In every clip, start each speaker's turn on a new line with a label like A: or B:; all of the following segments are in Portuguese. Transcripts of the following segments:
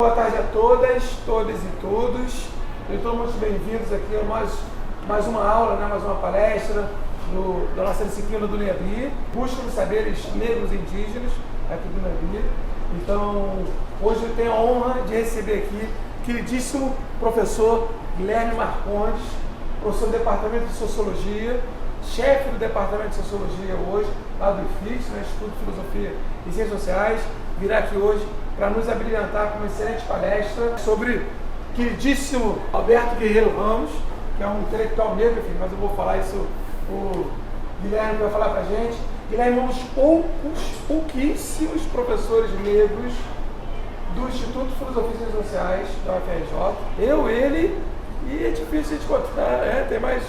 A: Boa tarde a todas e todos. Sejam muito bem-vindos aqui a mais uma aula, mais uma palestra da nossa disciplina do NEABI, Busca dos Saberes Negros e Indígenas, aqui do NEABI. Então, hoje eu tenho a honra de receber aqui o queridíssimo professor Guilherme Marcondes, professor do Departamento de Sociologia, chefe do Departamento de Sociologia hoje, lá do IFIX, Instituto de Filosofia e Ciências Sociais, virá aqui hoje para nos abrilhantar com uma excelente palestra sobre o queridíssimo Alberto Guerreiro Ramos, que é um intelectual negro, enfim, mas eu vou falar isso, o Guilherme vai falar para a gente. Guilherme é um dos pouquíssimos professores negros do Instituto de Filosofia e Ciências Sociais da UFRJ. Ele, e é difícil de encontrar, tem mais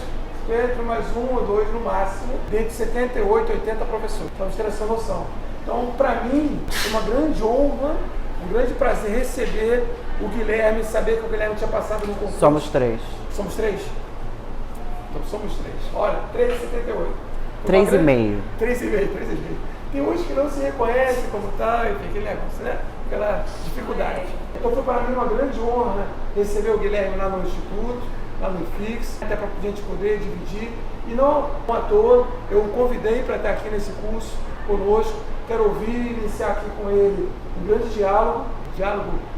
A: um ou dois no máximo, dentre 78, 80 professores, para vocês terem essa noção. Então, para mim, é uma grande honra, um grande prazer receber o Guilherme, saber que o Guilherme tinha passado no concurso.
B: Somos três.
A: Somos três? Então, somos três. Olha, 3,78.
B: 3,5.
A: 3,5. Tem uns que não se reconhecem como tal, enfim, aquele negócio, né? Aquela dificuldade. Então, foi para mim uma grande honra receber o Guilherme lá no Instituto, lá no IFIX, até para a gente poder dividir. E não à toa, eu o convidei para estar aqui nesse curso conosco. Quero ouvir, iniciar aqui com ele um grande diálogo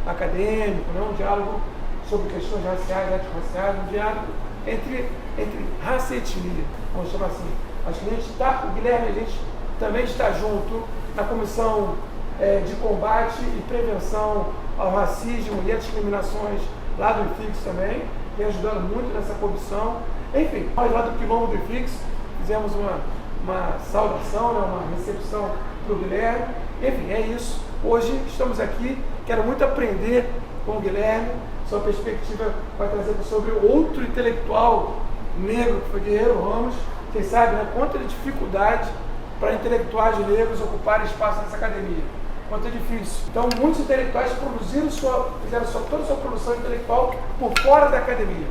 A: acadêmico, um diálogo sobre questões raciais, étnico-raciais, um diálogo entre raça e etnia, vamos chamar assim. Acho que o Guilherme, a gente também está junto na Comissão de Combate e Prevenção ao Racismo e às Discriminações lá do IFIX também, tem ajudado muito nessa comissão. Enfim, nós lá do Quilombo do IFIX fizemos uma saudação, uma recepção para o Guilherme. Enfim, é isso. Hoje estamos aqui, quero muito aprender com o Guilherme, sua perspectiva vai trazer sobre outro intelectual negro, que foi Guerreiro Ramos. Vocês sabem, quanta dificuldade para intelectuais negros ocuparem espaço nessa academia. Quanto é difícil. Então, muitos intelectuais fizeram toda a sua produção intelectual por fora da academia.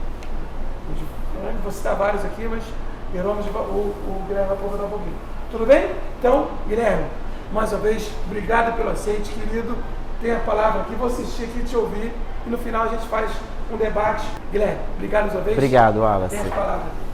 A: Eu vou citar vários aqui, mas o Guilherme vai aproveitar um pouquinho. Tudo bem? Então, Guilherme, mais uma vez, obrigado pelo aceite, querido. Tem a palavra aqui, vou assistir aqui, te ouvir, e no final a gente faz um debate. Guilherme, obrigado mais uma vez.
B: Obrigado, Wallace.
A: Tem a palavra.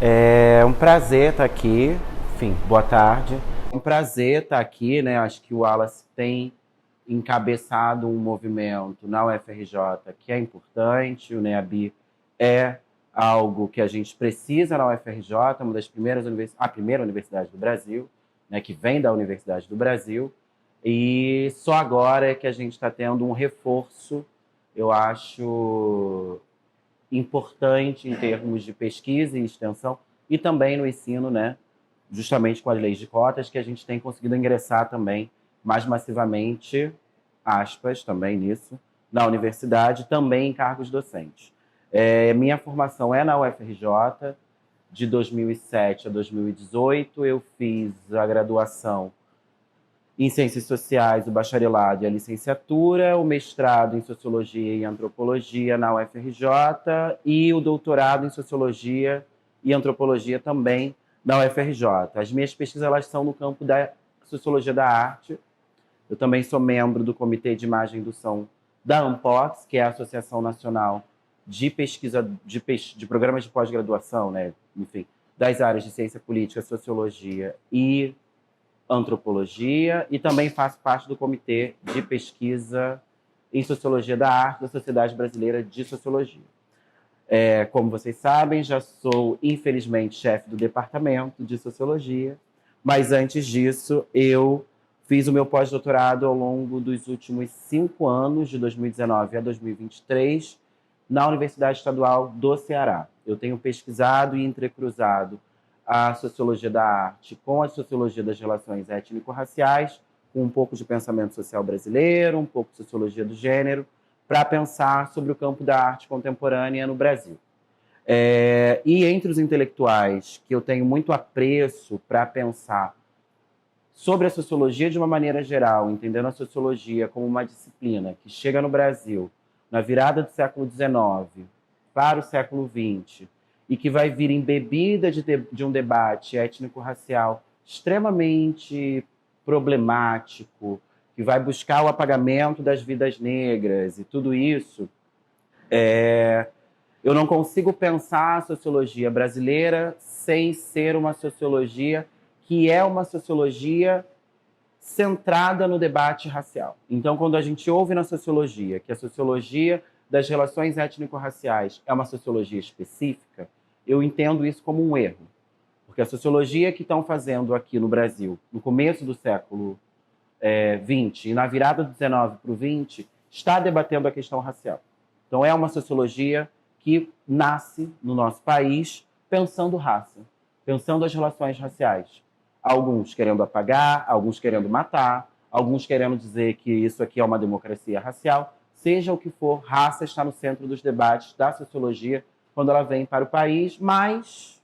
B: É um prazer estar aqui. Enfim, boa tarde. É um prazer estar aqui, Acho que o Wallace tem encabeçado um movimento na UFRJ que é importante. O NEABI é algo que a gente precisa na UFRJ, uma das primeiras a primeira universidade do Brasil, que vem da Universidade do Brasil. E só agora é que a gente está tendo um reforço, eu acho, importante em termos de pesquisa e extensão, e também no ensino, justamente com as leis de cotas, que a gente tem conseguido ingressar também mais massivamente, aspas, também nisso, na universidade, também em cargos docentes. Minha formação é na UFRJ, de 2007 a 2018, eu fiz a graduação em Ciências Sociais, o bacharelado e a licenciatura, o mestrado em Sociologia e Antropologia na UFRJ e o doutorado em Sociologia e Antropologia também na UFRJ. As minhas pesquisas elas são no campo da Sociologia da Arte. Eu também sou membro do Comitê de Imagem e Indução da ANPOX, que é a Associação Nacional de Pesquisa de Programas de Pós-Graduação, enfim, das áreas de Ciência Política, Sociologia e Antropologia, e também faço parte do Comitê de Pesquisa em Sociologia da Arte da Sociedade Brasileira de Sociologia. Como vocês sabem, já sou, infelizmente, chefe do Departamento de Sociologia, mas antes disso, eu fiz o meu pós-doutorado ao longo dos últimos 5 anos, de 2019 a 2023, na Universidade Estadual do Ceará. Eu tenho pesquisado e entrecruzado a sociologia da arte com a sociologia das relações étnico-raciais, com um pouco de pensamento social brasileiro, um pouco de sociologia do gênero, para pensar sobre o campo da arte contemporânea no Brasil. E entre os intelectuais que eu tenho muito apreço para pensar sobre a sociologia de uma maneira geral, entendendo a sociologia como uma disciplina que chega no Brasil na virada do século XIX para o século XX e que vai vir embebida de um debate étnico-racial extremamente problemático, que vai buscar o apagamento das vidas negras e tudo isso, eu não consigo pensar a sociologia brasileira sem ser uma sociologia que é uma sociologia centrada no debate racial. Então, quando a gente ouve na sociologia que a sociologia das relações étnico-raciais é uma sociologia específica, eu entendo isso como um erro. Porque a sociologia que estão fazendo aqui no Brasil, no começo do século XX e na virada do XIX para o XX, está debatendo a questão racial. Então, é uma sociologia que nasce no nosso país pensando raça, pensando as relações raciais. Alguns querendo apagar, alguns querendo matar, alguns querendo dizer que isso aqui é uma democracia racial. Seja o que for, raça está no centro dos debates da sociologia quando ela vem para o país, mas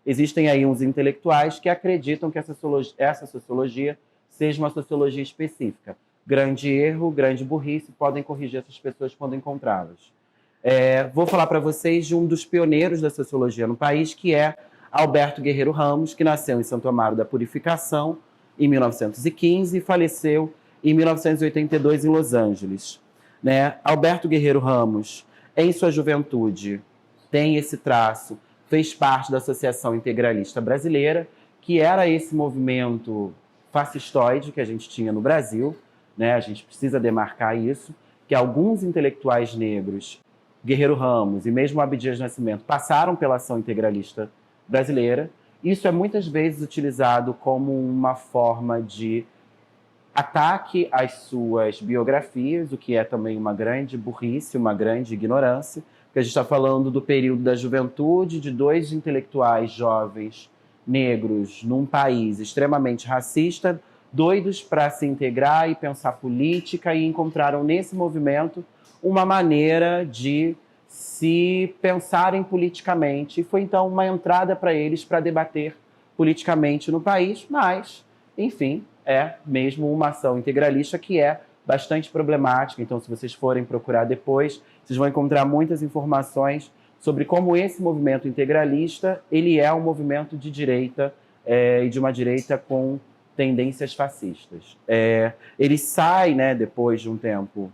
B: existem aí uns intelectuais que acreditam que essa sociologia seja uma sociologia específica. Grande erro, grande burrice, podem corrigir essas pessoas quando encontrá-las. Vou falar para vocês de um dos pioneiros da sociologia no país, que é Alberto Guerreiro Ramos, que nasceu em Santo Amaro da Purificação em 1915 e faleceu em 1982 em Los Angeles. Alberto Guerreiro Ramos, em sua juventude, tem esse traço, fez parte da Associação Integralista Brasileira, que era esse movimento fascistoide que a gente tinha no Brasil, a gente precisa demarcar isso, que alguns intelectuais negros, Guerreiro Ramos e mesmo Abdias Nascimento, passaram pela Ação Integralista Brasileira. Isso é muitas vezes utilizado como uma forma de ataque às suas biografias, o que é também uma grande burrice, uma grande ignorância, porque a gente está falando do período da juventude de dois intelectuais jovens negros num país extremamente racista, doidos para se integrar e pensar política, e encontraram nesse movimento uma maneira de se pensarem politicamente. E foi, então, uma entrada para eles para debater politicamente no país, mas, enfim, é mesmo uma ação integralista que é bastante problemática. Então, se vocês forem procurar depois, vocês vão encontrar muitas informações sobre como esse movimento integralista ele é um movimento de direita e de uma direita com tendências fascistas. Ele sai, depois de um tempo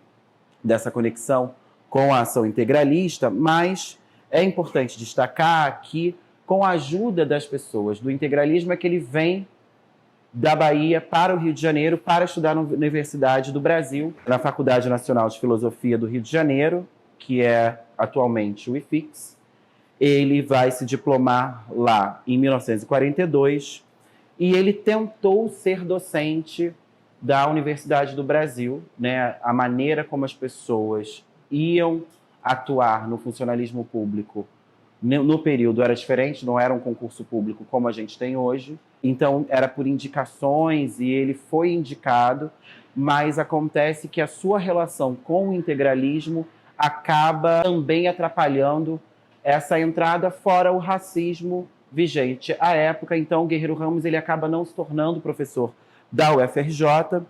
B: dessa conexão com a ação integralista, mas é importante destacar que, com a ajuda das pessoas do integralismo, é que ele vem da Bahia para o Rio de Janeiro para estudar na Universidade do Brasil, na Faculdade Nacional de Filosofia do Rio de Janeiro, que é atualmente o IFIX. Ele vai se diplomar lá em 1942 e ele tentou ser docente da Universidade do Brasil, a maneira como as pessoas iam atuar no funcionalismo público no período era diferente, não era um concurso público como a gente tem hoje, então era por indicações e ele foi indicado, mas acontece que a sua relação com o integralismo acaba também atrapalhando essa entrada, fora o racismo vigente à época. Então o Guerreiro Ramos ele acaba não se tornando professor da UFRJ,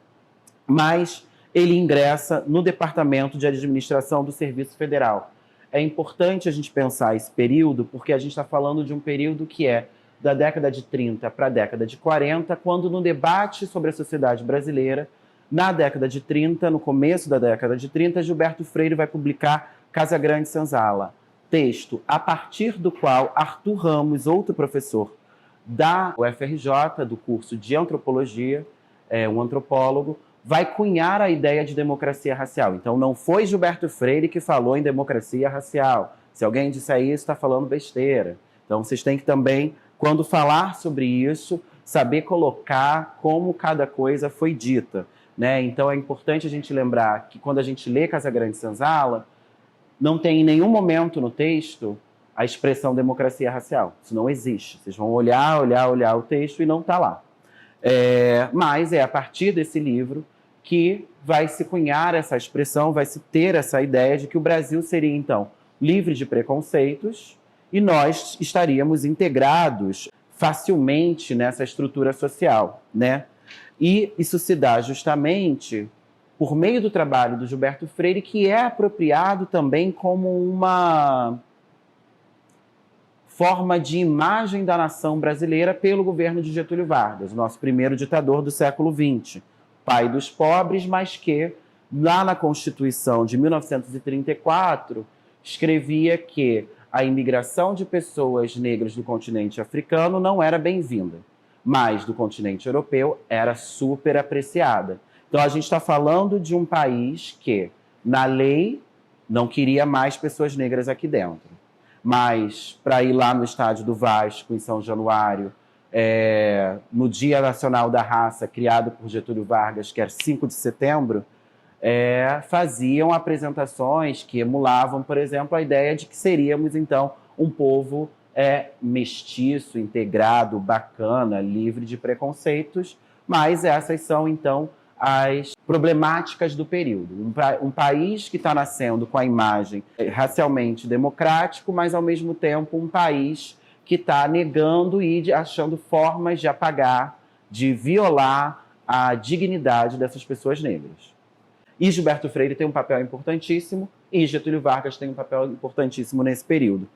B: mas ele ingressa no Departamento de Administração do Serviço Federal. É importante a gente pensar esse período, porque a gente está falando de um período que é da década de 30 para a década de 40, quando no debate sobre a sociedade brasileira, na década de 30, no começo da década de 30, Gilberto Freire vai publicar Casagrande Senzala, texto a partir do qual Arthur Ramos, outro professor da UFRJ, do curso de Antropologia, um antropólogo, vai cunhar a ideia de democracia racial. Então, não foi Gilberto Freire que falou em democracia racial. Se alguém disser isso, está falando besteira. Então, vocês têm que também, quando falar sobre isso, saber colocar como cada coisa foi dita. Então, é importante a gente lembrar que, quando a gente lê Casagrande Senzala, não tem em nenhum momento no texto a expressão democracia racial. Isso não existe. Vocês vão olhar o texto e não está lá. Mas é a partir desse livro que vai se cunhar essa expressão, vai se ter essa ideia de que o Brasil seria, então, livre de preconceitos e nós estaríamos integrados facilmente nessa estrutura social, né? E isso se dá justamente por meio do trabalho do Gilberto Freire, que é apropriado também como uma forma de imagem da nação brasileira pelo governo de Getúlio Vargas, nosso primeiro ditador do século XX, pai dos pobres, mas que, lá na Constituição de 1934, escrevia que a imigração de pessoas negras do continente africano não era bem-vinda, mas do continente europeu era super apreciada. Então, a gente está falando de um país que, na lei, não queria mais pessoas negras aqui dentro. Mas, para ir lá no estádio do Vasco, em São Januário, no Dia Nacional da Raça, criado por Getúlio Vargas, que era 5 de setembro, faziam apresentações que emulavam, por exemplo, a ideia de que seríamos, então, um povo mestiço, integrado, bacana, livre de preconceitos, mas essas são, então, as problemáticas do período. Um país que está nascendo com a imagem racialmente democrático, mas, ao mesmo tempo, um país que está negando e achando formas de apagar, de violar a dignidade dessas pessoas negras. E Gilberto Freire tem um papel importantíssimo e Getúlio Vargas tem um papel importantíssimo nesse período.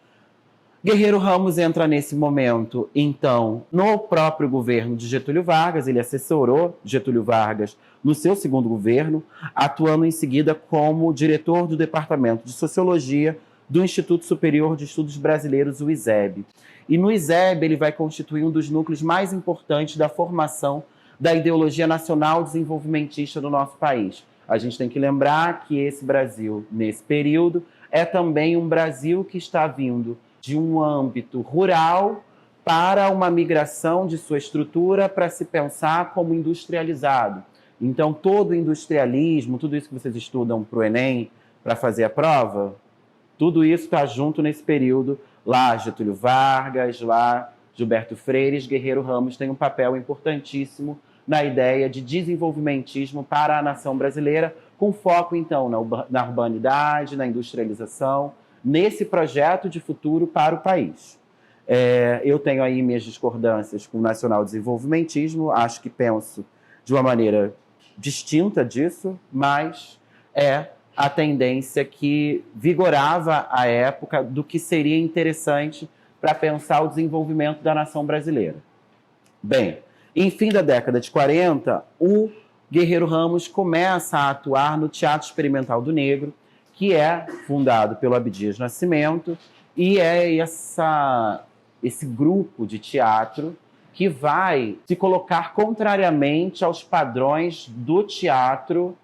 B: Guerreiro Ramos entra nesse momento, então, no próprio governo de Getúlio Vargas, ele assessorou Getúlio Vargas no seu segundo governo, atuando em seguida como diretor do Departamento de Sociologia do Instituto Superior de Estudos Brasileiros, o ISEB. E no ISEB ele vai constituir um dos núcleos mais importantes da formação da ideologia nacional desenvolvimentista do nosso país. A gente tem que lembrar que esse Brasil, nesse período, é também um Brasil que está vindo de um âmbito rural para uma migração de sua estrutura para se pensar como industrializado. Então, todo o industrialismo, tudo isso que vocês estudam para o Enem, para fazer a prova, tudo isso está junto nesse período. Lá Getúlio Vargas, lá Gilberto Freire, Guerreiro Ramos tem um papel importantíssimo na ideia de desenvolvimentismo para a nação brasileira, com foco, então, na urbanidade, na industrialização, nesse projeto de futuro para o país. Eu tenho aí minhas discordâncias com o nacional-desenvolvimentismo, acho que penso de uma maneira distinta disso, mas é a tendência que vigorava à época do que seria interessante para pensar o desenvolvimento da nação brasileira. Bem, em fim da década de 40, o Guerreiro Ramos começa a atuar no Teatro Experimental do Negro, que é fundado pelo Abdias Nascimento, e é esse grupo de teatro que vai se colocar contrariamente aos padrões do teatro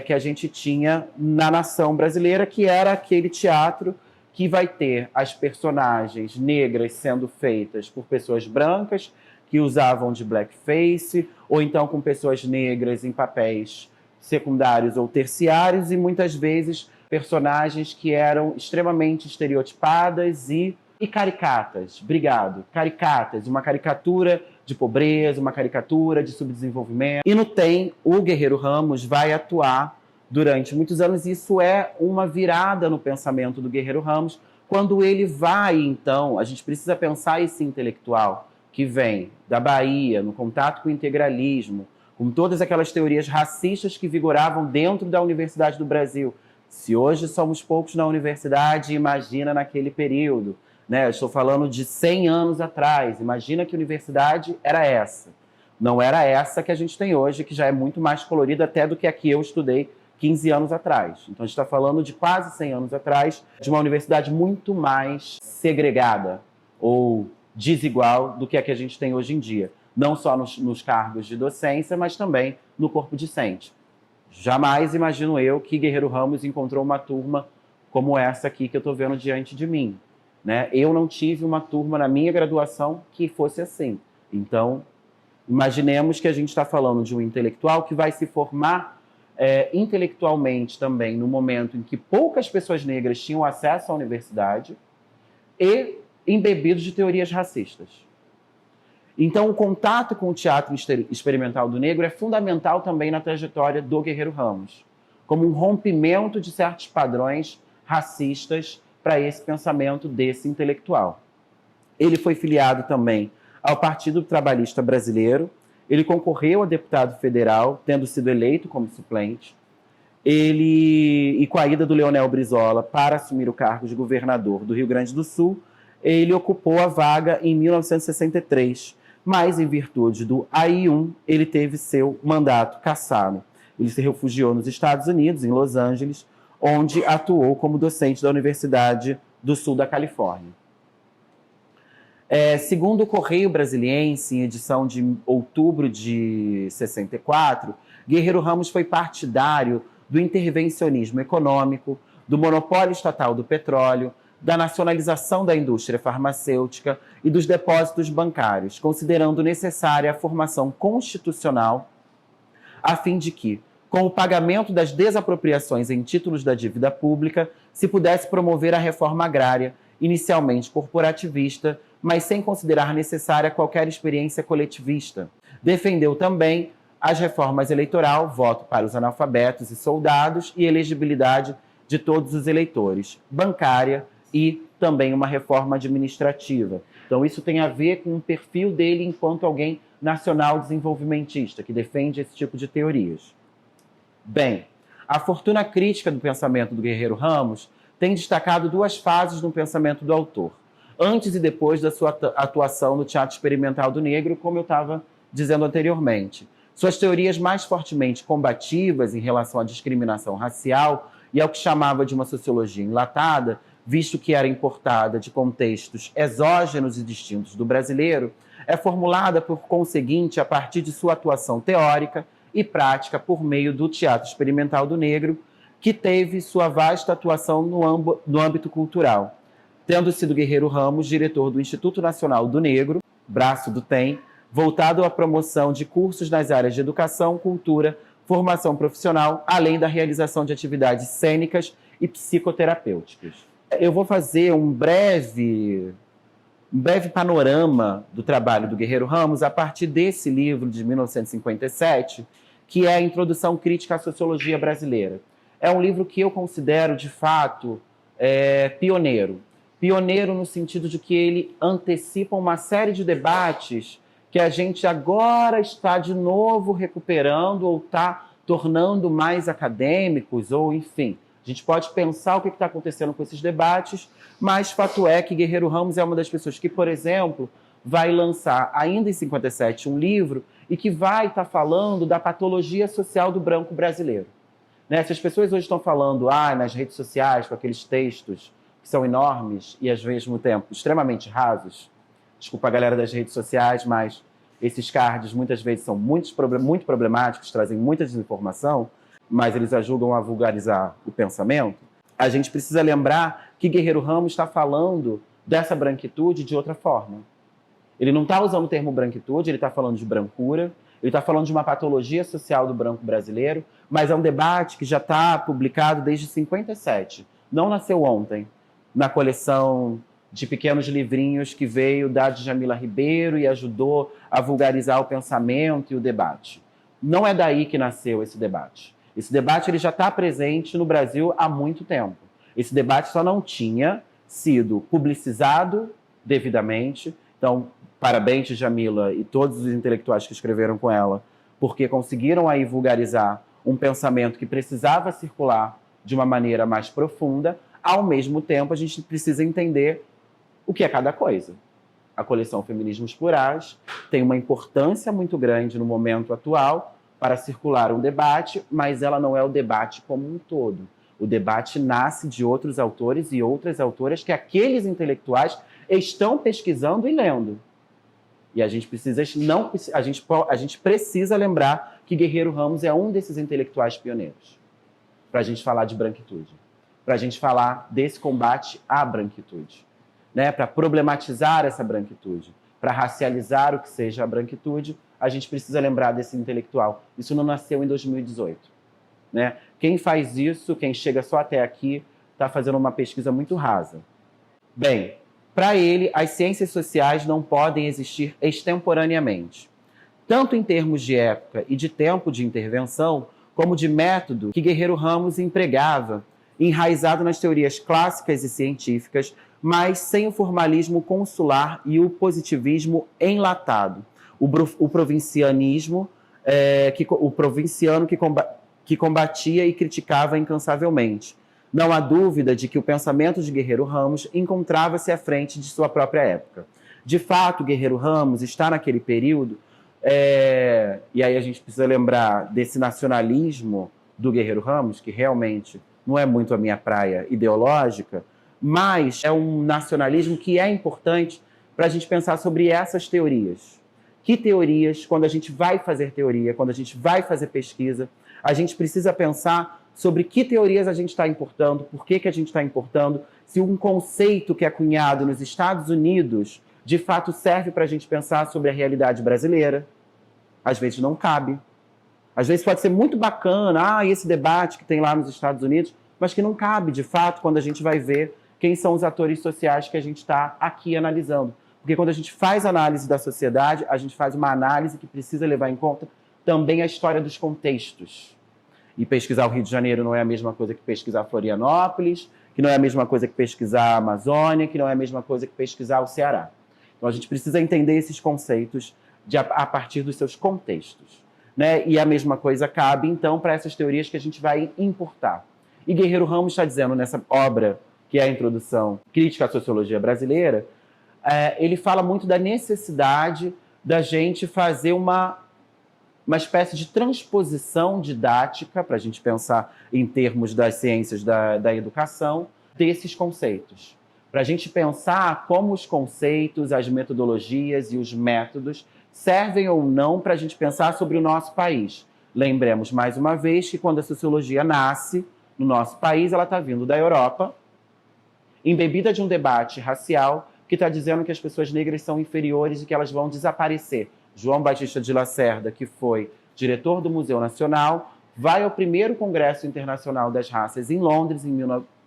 B: que a gente tinha na nação brasileira, que era aquele teatro que vai ter as personagens negras sendo feitas por pessoas brancas, que usavam de blackface, ou então com pessoas negras em papéis secundários ou terciários, e muitas vezes personagens que eram extremamente estereotipadas e caricatas. Obrigado. Caricatas. Uma caricatura de pobreza, uma caricatura de subdesenvolvimento. E no TEM, o Guerreiro Ramos vai atuar durante muitos anos. Isso é uma virada no pensamento do Guerreiro Ramos, quando ele vai, então, a gente precisa pensar esse intelectual que vem da Bahia, no contato com o integralismo, com todas aquelas teorias racistas que vigoravam dentro da Universidade do Brasil. Se hoje somos poucos na universidade, imagina naquele período. Né? Eu estou falando de 100 anos atrás. Imagina que universidade era essa. Não era essa que a gente tem hoje, que já é muito mais colorida até do que a que eu estudei 15 anos atrás. Então, a gente está falando de quase 100 anos atrás, de uma universidade muito mais segregada ou desigual do que a que a gente tem hoje em dia. Não só nos cargos de docência, mas também no corpo discente. Jamais imagino eu que Guerreiro Ramos encontrou uma turma como essa aqui que eu estou vendo diante de mim. Né? Eu não tive uma turma na minha graduação que fosse assim. Então, imaginemos que a gente está falando de um intelectual que vai se formar intelectualmente também no momento em que poucas pessoas negras tinham acesso à universidade e embebidos de teorias racistas. Então, o contato com o teatro experimental do negro é fundamental também na trajetória do Guerreiro Ramos, como um rompimento de certos padrões racistas para esse pensamento desse intelectual. Ele foi filiado também ao Partido Trabalhista Brasileiro, ele concorreu a deputado federal, tendo sido eleito como suplente, e com a ida do Leonel Brizola para assumir o cargo de governador do Rio Grande do Sul, ele ocupou a vaga em 1963, mas em virtude do AI-1, ele teve seu mandato cassado. Ele se refugiou nos Estados Unidos, em Los Angeles, onde atuou como docente da Universidade do Sul da Califórnia. Segundo o Correio Brasiliense, em edição de outubro de 64, Guerreiro Ramos foi partidário do intervencionismo econômico, do monopólio estatal do petróleo, da nacionalização da indústria farmacêutica e dos depósitos bancários, considerando necessária a formação constitucional a fim de que, com o pagamento das desapropriações em títulos da dívida pública, se pudesse promover a reforma agrária, inicialmente corporativista, mas sem considerar necessária qualquer experiência coletivista. Defendeu também as reformas eleitoral, voto para os analfabetos e soldados e elegibilidade de todos os eleitores, bancária e também uma reforma administrativa. Então isso tem a ver com o perfil dele enquanto alguém nacional desenvolvimentista, que defende esse tipo de teorias. Bem, a fortuna crítica do pensamento do Guerreiro Ramos tem destacado duas fases no pensamento do autor, antes e depois da sua atuação no teatro experimental do negro, como eu estava dizendo anteriormente. Suas teorias mais fortemente combativas em relação à discriminação racial e ao que chamava de uma sociologia enlatada, visto que era importada de contextos exógenos e distintos do brasileiro, é formulada, por conseguinte, a partir de sua atuação teórica e prática por meio do teatro experimental do negro, que teve sua vasta atuação no âmbito cultural, tendo sido Guerreiro Ramos diretor do Instituto Nacional do Negro, braço do TEM, voltado à promoção de cursos nas áreas de educação, cultura, formação profissional, além da realização de atividades cênicas e psicoterapêuticas. Eu vou fazer um breve panorama do trabalho do Guerreiro Ramos a partir desse livro de 1957, que é a Introdução Crítica à Sociologia Brasileira. É um livro que eu considero, de fato, pioneiro. Pioneiro no sentido de que ele antecipa uma série de debates que a gente agora está de novo recuperando ou está tornando mais acadêmicos, ou enfim. A gente pode pensar o que está acontecendo com esses debates, mas fato é que Guerreiro Ramos é uma das pessoas que, por exemplo, vai lançar ainda em 57 um livro e que vai estar falando da patologia social do branco brasileiro. Né? Se as pessoas hoje estão falando nas redes sociais com aqueles textos que são enormes e, ao mesmo tempo, extremamente rasos, desculpa a galera das redes sociais, mas esses cards muitas vezes são muito problemáticos, trazem muita desinformação, mas eles ajudam a vulgarizar o pensamento, a gente precisa lembrar que Guerreiro Ramos está falando dessa branquitude de outra forma. Ele não está usando o termo branquitude, ele está falando de brancura, ele está falando de uma patologia social do branco brasileiro, mas é um debate que já está publicado desde 57. Não nasceu ontem, na coleção de pequenos livrinhos que veio da Djamila Ribeiro e ajudou a vulgarizar o pensamento e o debate. Não é daí que nasceu esse debate. Esse debate ele já está presente no Brasil há muito tempo. Esse debate só não tinha sido publicizado devidamente. Então, parabéns, Djamila, e todos os intelectuais que escreveram com ela, porque conseguiram aí vulgarizar um pensamento que precisava circular de uma maneira mais profunda. Ao mesmo tempo, a gente precisa entender o que é cada coisa. A coleção Feminismos Plurais tem uma importância muito grande no momento atual para circular um debate, mas ela não é o debate como um todo. O debate nasce de outros autores e outras autoras que aqueles intelectuais estão pesquisando e lendo. E a gente precisa lembrar que Guerreiro Ramos é um desses intelectuais pioneiros para a gente falar de branquitude, para a gente falar desse combate à branquitude, né? Para problematizar essa branquitude, para racializar o que seja a branquitude, a gente precisa lembrar desse intelectual. Isso não nasceu em 2018. Né? Quem faz isso, quem chega só até aqui, está fazendo uma pesquisa muito rasa. Bem, Para ele, as ciências sociais não podem existir extemporaneamente, tanto em termos de época e de tempo de intervenção, como de método que Guerreiro Ramos empregava, enraizado nas teorias clássicas e científicas, mas sem o formalismo consular e o positivismo enlatado, o provincianismo, o provinciano que combatia e criticava incansavelmente. Não há dúvida de que o pensamento de Guerreiro Ramos encontrava-se à frente de sua própria época. De fato, Guerreiro Ramos está naquele período, e aí a gente precisa lembrar desse nacionalismo do Guerreiro Ramos, que realmente não é muito a minha praia ideológica, mas é um nacionalismo que é importante para a gente pensar sobre essas teorias. Que teorias, quando a gente vai fazer teoria, quando a gente vai fazer pesquisa, a gente precisa pensar sobre que teorias a gente está importando, por que a gente está importando, se um conceito que é cunhado nos Estados Unidos de fato serve para a gente pensar sobre a realidade brasileira. Às vezes não cabe. Às vezes pode ser muito bacana, esse debate que tem lá nos Estados Unidos, mas que não cabe, de fato, quando a gente vai ver quem são os atores sociais que a gente está aqui analisando. Porque quando a gente faz análise da sociedade, a gente faz uma análise que precisa levar em conta também a história dos contextos. E pesquisar o Rio de Janeiro não é a mesma coisa que pesquisar Florianópolis, que não é a mesma coisa que pesquisar a Amazônia, que não é a mesma coisa que pesquisar o Ceará. Então a gente precisa entender esses conceitos a partir dos seus contextos, né? E a mesma coisa cabe, então, para essas teorias que a gente vai importar. E Guerreiro Ramos está dizendo nessa obra, que é a Introdução Crítica à Sociologia Brasileira, ele fala muito da necessidade da gente fazer uma espécie de transposição didática, para a gente pensar em termos das ciências da educação, desses conceitos. Para a gente pensar como os conceitos, as metodologias e os métodos servem ou não para a gente pensar sobre o nosso país. Lembremos, mais uma vez, que quando a sociologia nasce no nosso país, ela está vindo da Europa, embebida de um debate racial que está dizendo que as pessoas negras são inferiores e que elas vão desaparecer. João Batista de Lacerda, que foi diretor do Museu Nacional, vai ao primeiro Congresso Internacional das Raças em Londres, em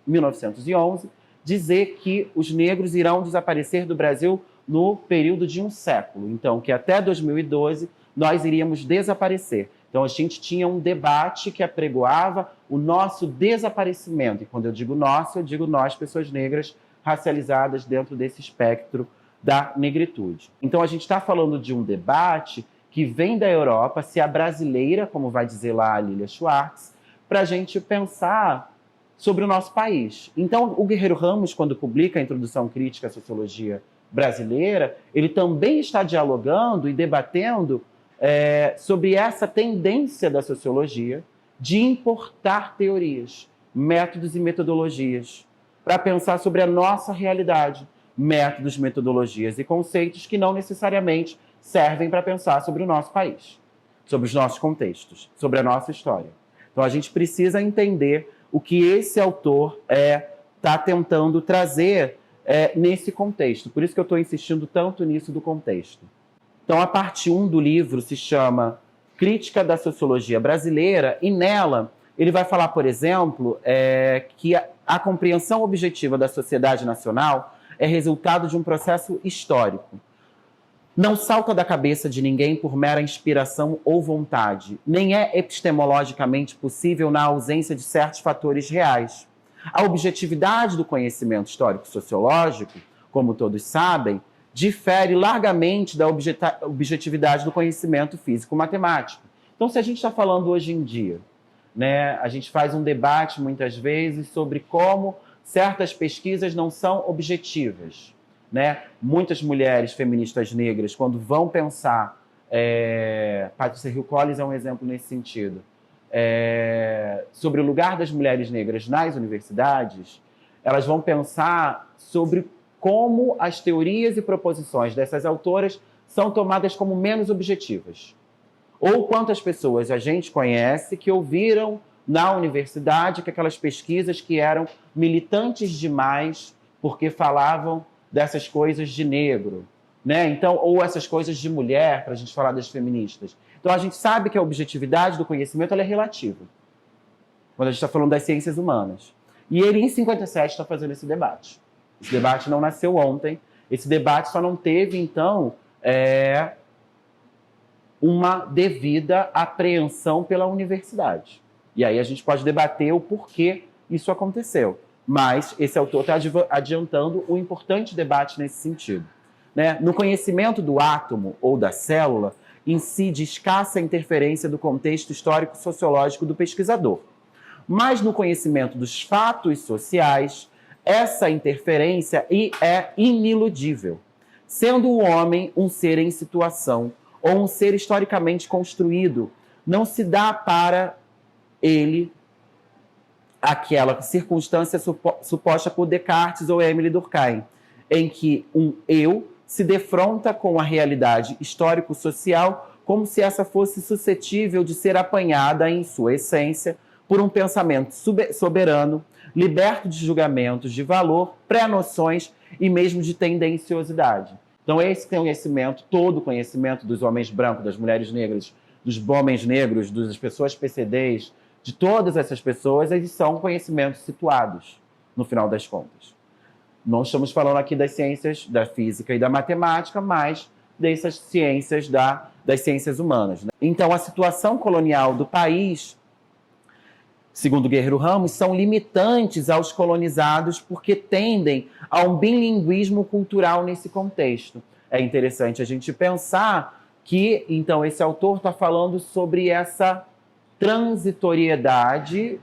B: 1911, dizer que os negros irão desaparecer do Brasil no período de um século. Então, que até 2012 nós iríamos desaparecer. Então, a gente tinha um debate que apregoava o nosso desaparecimento. E quando eu digo nosso, eu digo nós, pessoas negras racializadas dentro desse espectro da negritude. Então, a gente está falando de um debate que vem da Europa, se abrasileira, como vai dizer lá a Lilia Schwartz, para a gente pensar sobre o nosso país. Então, o Guerreiro Ramos, quando publica a Introdução Crítica à Sociologia Brasileira, ele também está dialogando e debatendo sobre essa tendência da sociologia de importar teorias, métodos e metodologias para pensar sobre a nossa realidade, métodos, metodologias e conceitos que não necessariamente servem para pensar sobre o nosso país, sobre os nossos contextos, sobre a nossa história. Então a gente precisa entender o que esse autor está tentando trazer nesse contexto. Por isso que eu estou insistindo tanto nisso do contexto. Então a parte 1 do livro se chama Crítica da Sociologia Brasileira, e nela ele vai falar, por exemplo, que a compreensão objetiva da sociedade nacional é resultado de um processo histórico. Não salta da cabeça de ninguém por mera inspiração ou vontade, nem é epistemologicamente possível na ausência de certos fatores reais. A objetividade do conhecimento histórico-sociológico, como todos sabem, difere largamente da objetividade do conhecimento físico-matemático. Então, se a gente está falando hoje em dia, né, a gente faz um debate muitas vezes sobre como certas pesquisas não são objetivas, né? Muitas mulheres feministas negras, quando vão pensar, Patrícia Hill Collins é um exemplo nesse sentido, sobre o lugar das mulheres negras nas universidades, elas vão pensar sobre como as teorias e proposições dessas autoras são tomadas como menos objetivas. Ou quantas pessoas a gente conhece que ouviram na universidade que aquelas pesquisas que eram militantes demais porque falavam dessas coisas de negro, né? Então, ou essas coisas de mulher, para a gente falar das feministas. Então, a gente sabe que a objetividade do conhecimento ela é relativa, quando a gente está falando das ciências humanas. E ele, em 57, está fazendo esse debate. Esse debate não nasceu ontem. Esse debate só não teve, então, uma devida apreensão pela universidade. E aí a gente pode debater o porquê isso aconteceu. Mas esse autor está adiantando um importante debate nesse sentido. Né? No conhecimento do átomo ou da célula, incide escassa interferência do contexto histórico-sociológico do pesquisador. Mas no conhecimento dos fatos sociais, essa interferência é iniludível. Sendo o homem um ser em situação ou um ser historicamente construído, não se dá para ele aquela circunstância suposta por Descartes ou Émile Durkheim, em que um eu se defronta com a realidade histórico-social como se essa fosse suscetível de ser apanhada em sua essência por um pensamento soberano, liberto de julgamentos de valor, pré-noções e mesmo de tendenciosidade. Então esse conhecimento, todo o conhecimento dos homens brancos, das mulheres negras, dos homens negros, das pessoas PCDs, de todas essas pessoas, eles são conhecimentos situados, no final das contas. Não estamos falando aqui das ciências da física e da matemática, mas dessas ciências das ciências humanas. Né? Então, a situação colonial do país, segundo Guerreiro Ramos, são limitantes aos colonizados porque tendem a um bilinguismo cultural nesse contexto. É interessante a gente pensar que, então, esse autor está falando sobre essa transitoriedade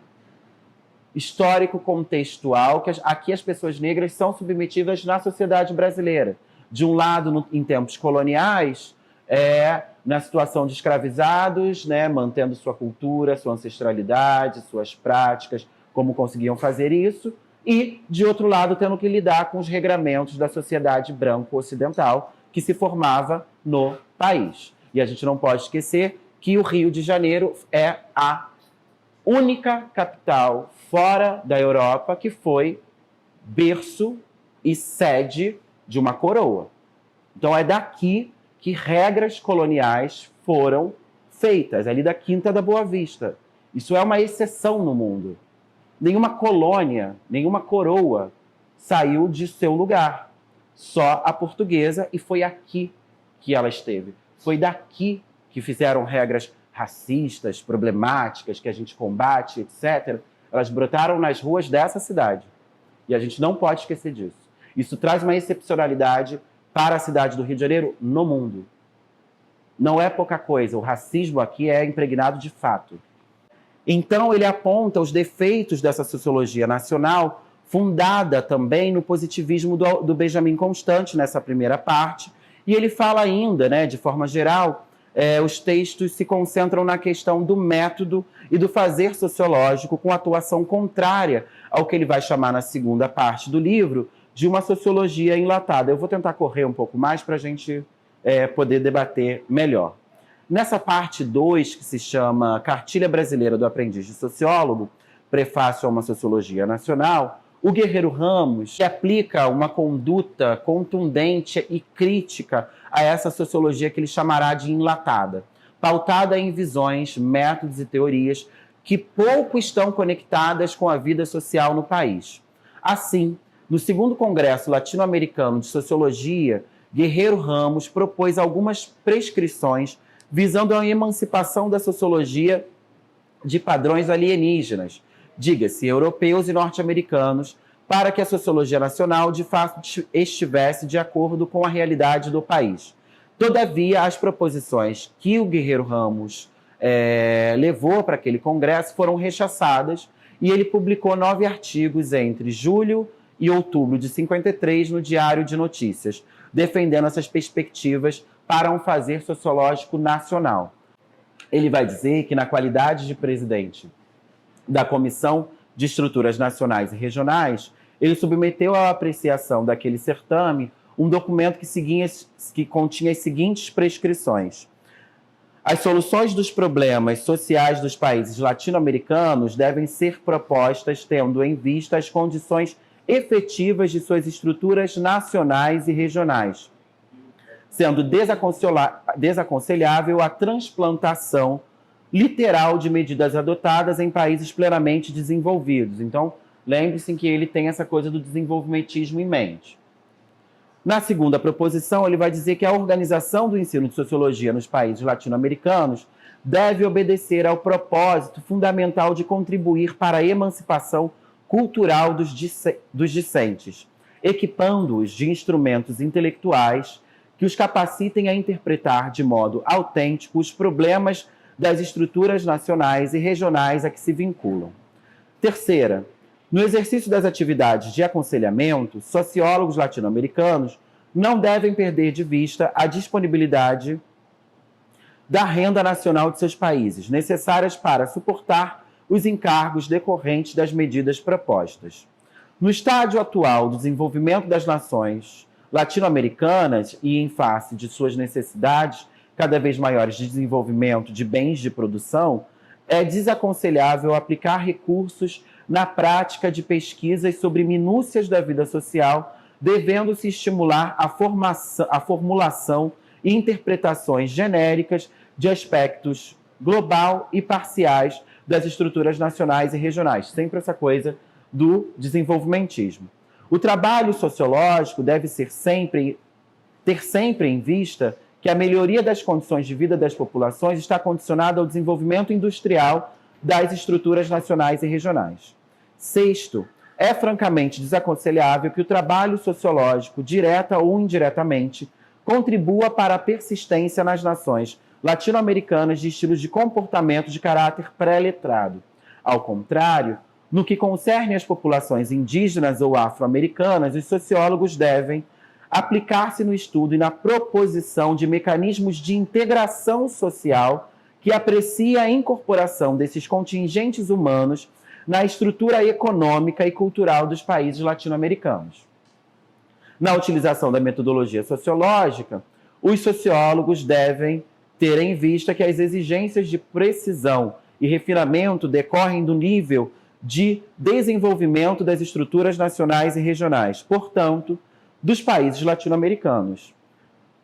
B: histórico-contextual que aqui as pessoas negras são submetidas na sociedade brasileira. De um lado, em tempos coloniais, na situação de escravizados, né, mantendo sua cultura, sua ancestralidade, suas práticas, como conseguiam fazer isso, e, de outro lado, tendo que lidar com os regramentos da sociedade branco-ocidental que se formava no país. E a gente não pode esquecer que o Rio de Janeiro é a única capital fora da Europa que foi berço e sede de uma coroa. Então é daqui que regras coloniais foram feitas, ali da Quinta da Boa Vista. Isso é uma exceção no mundo. Nenhuma colônia, nenhuma coroa saiu de seu lugar. Só a portuguesa, e foi aqui que ela esteve. Foi daqui que fizeram regras racistas, problemáticas, que a gente combate, etc. Elas brotaram nas ruas dessa cidade. E a gente não pode esquecer disso. Isso traz uma excepcionalidade para a cidade do Rio de Janeiro no mundo. Não é pouca coisa. O racismo aqui é impregnado de fato. Então, ele aponta os defeitos dessa sociologia nacional, fundada também no positivismo do Benjamin Constant, nessa primeira parte. E ele fala ainda, né, de forma geral, os textos se concentram na questão do método e do fazer sociológico com atuação contrária ao que ele vai chamar na segunda parte do livro de uma sociologia enlatada. Eu vou tentar correr um pouco mais para a gente poder debater melhor. Nessa parte 2, que se chama Cartilha Brasileira do Aprendiz de Sociólogo, Prefácio a uma Sociologia Nacional, o Guerreiro Ramos aplica uma conduta contundente e crítica a essa sociologia que ele chamará de enlatada, pautada em visões, métodos e teorias que pouco estão conectadas com a vida social no país. Assim, no segundo Congresso Latino-Americano de Sociologia, Guerreiro Ramos propôs algumas prescrições visando a emancipação da sociologia de padrões alienígenas, diga-se, europeus e norte-americanos, para que a sociologia nacional de fato estivesse de acordo com a realidade do país. Todavia, as proposições que o Guerreiro Ramos levou para aquele congresso foram rechaçadas e ele publicou 9 artigos entre julho e outubro de 53 no Diário de Notícias, defendendo essas perspectivas para um fazer sociológico nacional. Ele vai dizer que, na qualidade de presidente da Comissão de Estruturas Nacionais e Regionais, ele submeteu à apreciação daquele certame um documento que continha as seguintes prescrições. As soluções dos problemas sociais dos países latino-americanos devem ser propostas tendo em vista as condições efetivas de suas estruturas nacionais e regionais, sendo desaconselhável a transplantação literal de medidas adotadas em países plenamente desenvolvidos. Então, Lembre-se que ele tem essa coisa do desenvolvimentismo em mente. Na segunda proposição, ele vai dizer que a organização do ensino de sociologia nos países latino-americanos deve obedecer ao propósito fundamental de contribuir para a emancipação cultural dos discentes, equipando-os de instrumentos intelectuais que os capacitem a interpretar de modo autêntico os problemas das estruturas nacionais e regionais a que se vinculam. Terceira, no exercício das atividades de aconselhamento, sociólogos latino-americanos não devem perder de vista a disponibilidade da renda nacional de seus países, necessárias para suportar os encargos decorrentes das medidas propostas. No estágio atual do desenvolvimento das nações latino-americanas e em face de suas necessidades cada vez maiores de desenvolvimento de bens de produção, é desaconselhável aplicar recursos na prática de pesquisas sobre minúcias da vida social, devendo-se estimular a formulação e interpretações genéricas de aspectos global e parciais das estruturas nacionais e regionais. Sempre essa coisa do desenvolvimentismo. O trabalho sociológico deve ter sempre em vista que a melhoria das condições de vida das populações está condicionada ao desenvolvimento industrial das estruturas nacionais e regionais. Sexto, é francamente desaconselhável que o trabalho sociológico, direta ou indiretamente, contribua para a persistência nas nações latino-americanas de estilos de comportamento de caráter pré-letrado. Ao contrário, no que concerne às populações indígenas ou afro-americanas, os sociólogos devem aplicar-se no estudo e na proposição de mecanismos de integração social que aprecia a incorporação desses contingentes humanos na estrutura econômica e cultural dos países latino-americanos. Na utilização da metodologia sociológica, os sociólogos devem ter em vista que as exigências de precisão e refinamento decorrem do nível de desenvolvimento das estruturas nacionais e regionais, portanto, dos países latino-americanos.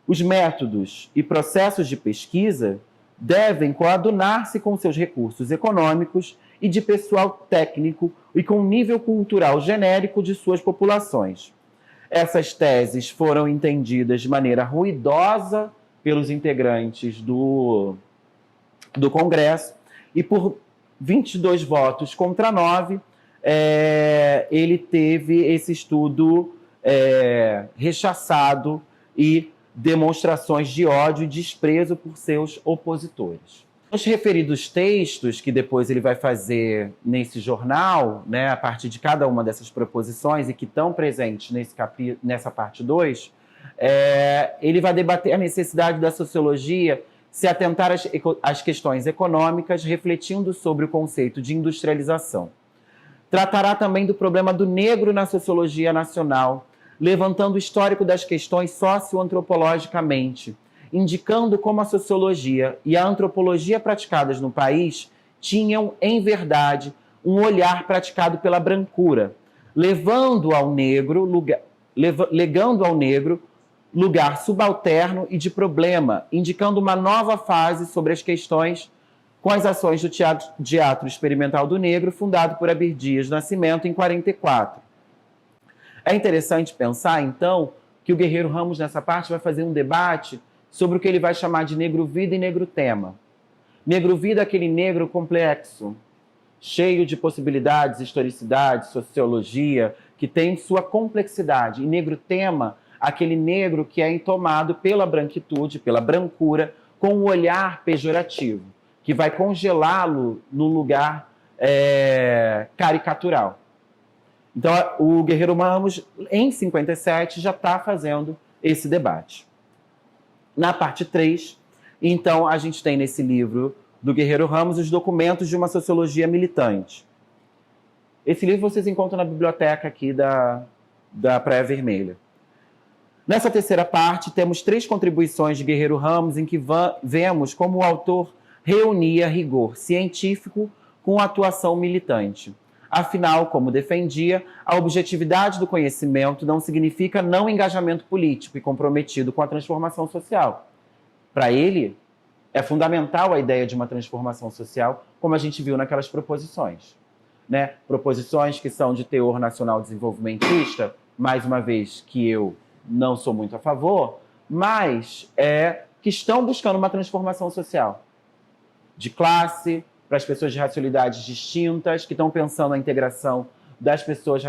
B: Os métodos e processos de pesquisa devem coadunar-se com seus recursos econômicos e de pessoal técnico e com o nível cultural genérico de suas populações. Essas teses foram entendidas de maneira ruidosa pelos integrantes do Congresso e por 22 votos contra 9, ele teve esse estudo rechaçado e demonstrações de ódio e desprezo por seus opositores. Os referidos textos que depois ele vai fazer nesse jornal, né, a partir de cada uma dessas proposições e que estão presentes nessa parte 2, ele vai debater a necessidade da sociologia se atentar às questões econômicas, refletindo sobre o conceito de industrialização. Tratará também do problema do negro na sociologia nacional, levantando o histórico das questões socioantropologicamente, indicando como a sociologia e a antropologia praticadas no país tinham, em verdade, um olhar praticado pela brancura, legando ao negro lugar subalterno e de problema, indicando uma nova fase sobre as questões com as ações do Teatro Experimental do Negro, fundado por Abdias Nascimento em 1944. É interessante pensar, então, que o Guerreiro Ramos, nessa parte, vai fazer um debate sobre o que ele vai chamar de negro-vida e negro-tema. Negro-vida é aquele negro complexo, cheio de possibilidades, historicidade, sociologia, que tem sua complexidade. E negro-tema, aquele negro que é entomado pela branquitude, pela brancura, com um olhar pejorativo, que vai congelá-lo no lugar caricatural. Então, o Guerreiro Ramos, em 57, já está fazendo esse debate. Na parte 3, então, a gente tem nesse livro do Guerreiro Ramos os documentos de uma sociologia militante. Esse livro vocês encontram na biblioteca aqui da Praia Vermelha. Nessa terceira parte, temos 3 contribuições de Guerreiro Ramos em que vemos como o autor reunia rigor científico com atuação militante. Afinal, como defendia, a objetividade do conhecimento não significa não engajamento político e comprometido com a transformação social. Para ele, é fundamental a ideia de uma transformação social, como a gente viu naquelas proposições. né, proposições que são de teor nacional desenvolvimentista, mais uma vez que eu não sou muito a favor, mas que estão buscando uma transformação social de classe, para as pessoas de racialidades distintas, que estão pensando na integração das pessoas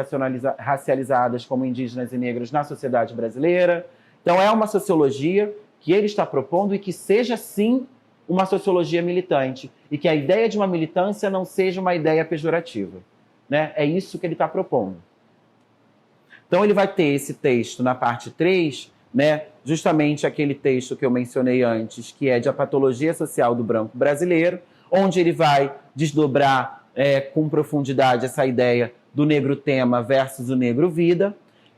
B: racializadas como indígenas e negros na sociedade brasileira. Então é uma sociologia que ele está propondo e que seja, sim, uma sociologia militante, e que a ideia de uma militância não seja uma ideia pejorativa, né? É isso que ele está propondo. Então ele vai ter esse texto na parte 3, né? Justamente aquele texto que eu mencionei antes, que é de A Patologia Social do Branco Brasileiro, onde ele vai desdobrar com profundidade essa ideia do negro tema versus o negro vida,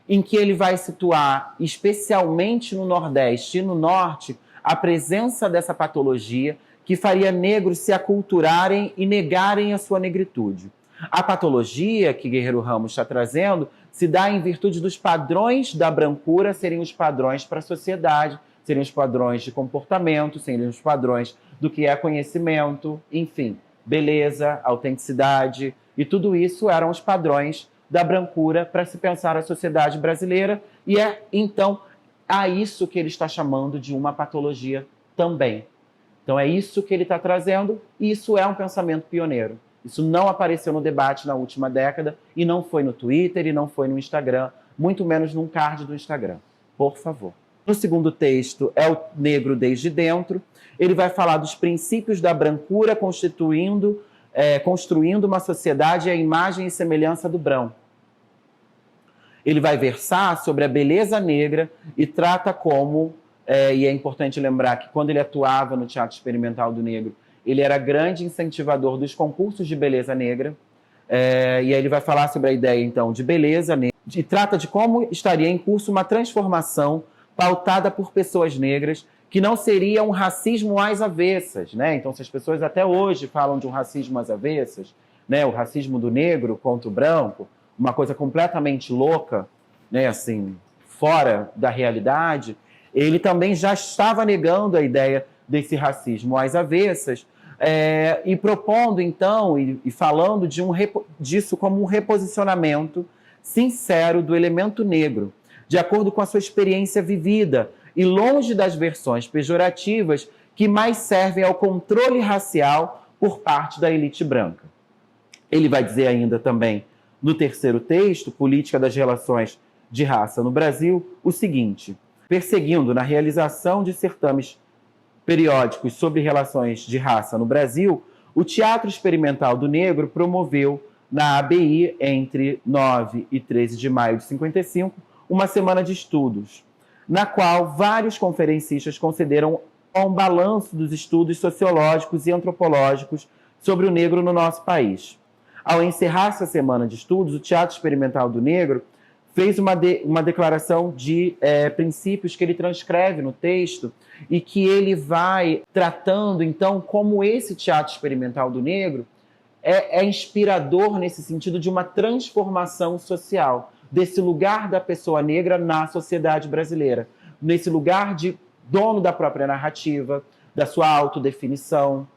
B: em que ele vai situar, especialmente no Nordeste e no Norte, a presença dessa patologia que faria negros se aculturarem e negarem a sua negritude. A patologia que Guerreiro Ramos está trazendo se dá em virtude dos padrões da brancura serem os padrões para a sociedade, seriam os padrões de comportamento, seriam os padrões do que é conhecimento, enfim, beleza, autenticidade, e tudo isso eram os padrões da brancura para se pensar a sociedade brasileira, e é, então, a isso que ele está chamando de uma patologia também. Então é isso que ele está trazendo, e isso é um pensamento pioneiro. Isso não apareceu no debate na última década, e não foi no Twitter, e não foi no Instagram, muito menos num card do Instagram. Por favor. No segundo texto é o Negro Desde Dentro. Ele vai falar dos princípios da brancura construindo uma sociedade à imagem e semelhança do branco. Ele vai versar sobre a beleza negra e trata como, e é importante lembrar que quando ele atuava no Teatro Experimental do Negro, ele era grande incentivador dos concursos de beleza negra, e aí ele vai falar sobre a ideia, então, de beleza negra, e trata de como estaria em curso uma transformação pautada por pessoas negras, que não seria um racismo às avessas, né? Então, se as pessoas até hoje falam de um racismo às avessas, né? O racismo do negro contra o branco, uma coisa completamente louca, né? Assim, fora da realidade, ele também já estava negando a ideia desse racismo às avessas, e propondo, então, e falando disso como um reposicionamento sincero do elemento negro, de acordo com a sua experiência vivida, e longe das versões pejorativas que mais servem ao controle racial por parte da elite branca. Ele vai dizer ainda também, no terceiro texto, Política das Relações de Raça no Brasil, o seguinte: perseguindo na realização de certames periódicos sobre relações de raça no Brasil, o Teatro Experimental do Negro promoveu na ABI, entre 9 e 13 de maio de 55, uma semana de estudos, na qual vários conferencistas concederam um balanço dos estudos sociológicos e antropológicos sobre o negro no nosso país. Ao encerrar essa semana de estudos, o Teatro Experimental do Negro fez uma declaração de princípios que ele transcreve no texto e que ele vai tratando, então, como esse Teatro Experimental do Negro é inspirador nesse sentido de uma transformação social, desse lugar da pessoa negra na sociedade brasileira, nesse lugar de dono da própria narrativa, da sua autodefinição,